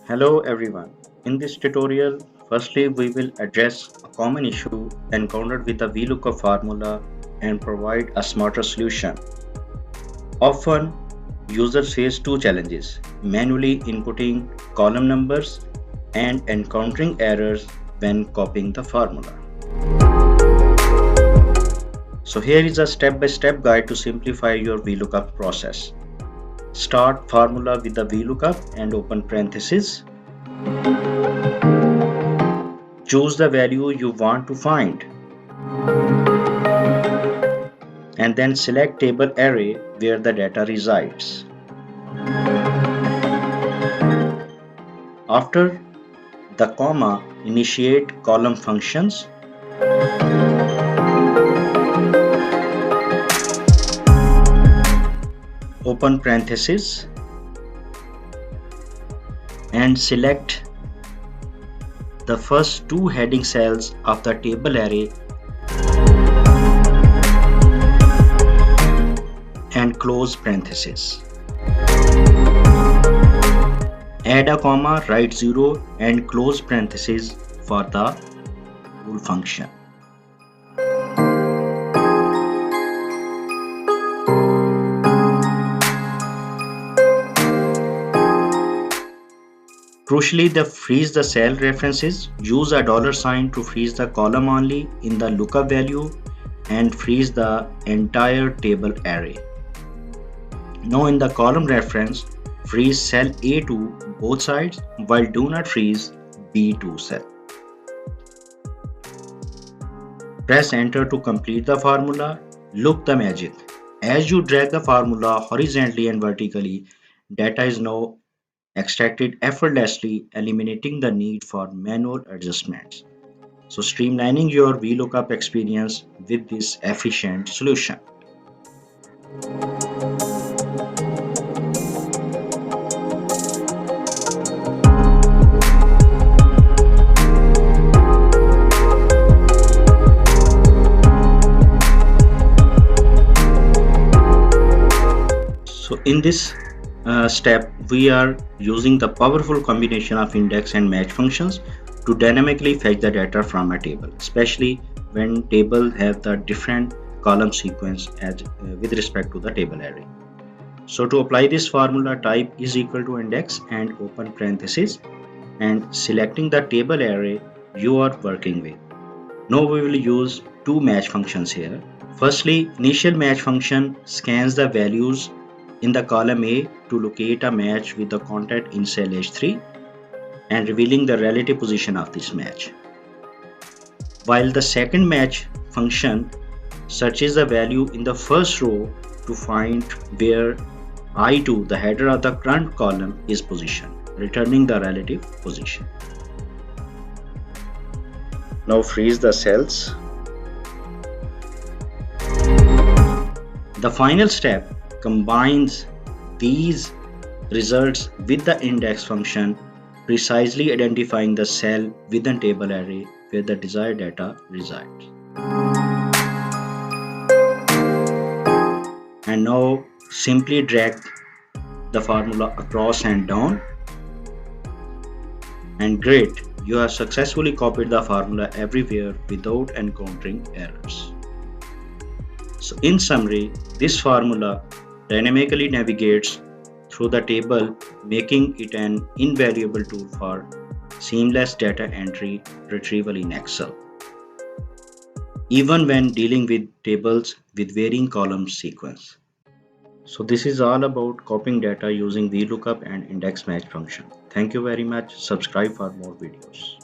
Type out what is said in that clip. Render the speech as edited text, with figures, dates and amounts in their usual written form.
Hello everyone. In this tutorial, firstly we will address a common issue encountered with the VLOOKUP formula and provide a smarter solution. Often, users face two challenges: manually inputting column numbers and encountering errors when copying the formula. So here is a step-by-step guide to simplify your VLOOKUP process. Start formula with the VLOOKUP and open parentheses. Choose the value you want to find and then select table array where the data resides. After the comma, initiate column functions. Open parentheses and select the first two heading cells of the table array and close parentheses. Add a comma, write 0 and close parentheses for the whole function. Crucially, freeze the cell references. Use a $sign to freeze the column only in the lookup value and freeze the entire table array. Now in the column reference, freeze cell A2 both sides while do not freeze B2 cell. Press enter to complete the formula. Look the magic. As you drag the formula horizontally and vertically, data is now extracted effortlessly, eliminating the need for manual adjustments. So streamlining your VLOOKUP experience with this efficient solution. So in this step, we are using the powerful combination of index and match functions to dynamically fetch the data from a table, especially when tables have the different column sequence with respect to the table array. So to apply this formula, type is equal to index and open parentheses and selecting the table array you are working with. Now we will use two match functions here. Firstly, initial match function scans the values in the column A to locate a match with the content in cell H3 and revealing the relative position of this match. While the second match function searches the value in the first row to find where I2, the header of the current column, is positioned, returning the relative position. Now freeze the cells. The final step combines these results with the index function, precisely identifying the cell within table array where the desired data resides. And now simply drag the formula across and down. And great, you have successfully copied the formula everywhere without encountering errors. So in summary, this formula dynamically navigates through the table, making it an invaluable tool for seamless data entry retrieval in Excel, even when dealing with tables with varying column sequence. So this is all about copying data using VLOOKUP and index match function. Thank you very much. Subscribe for more videos.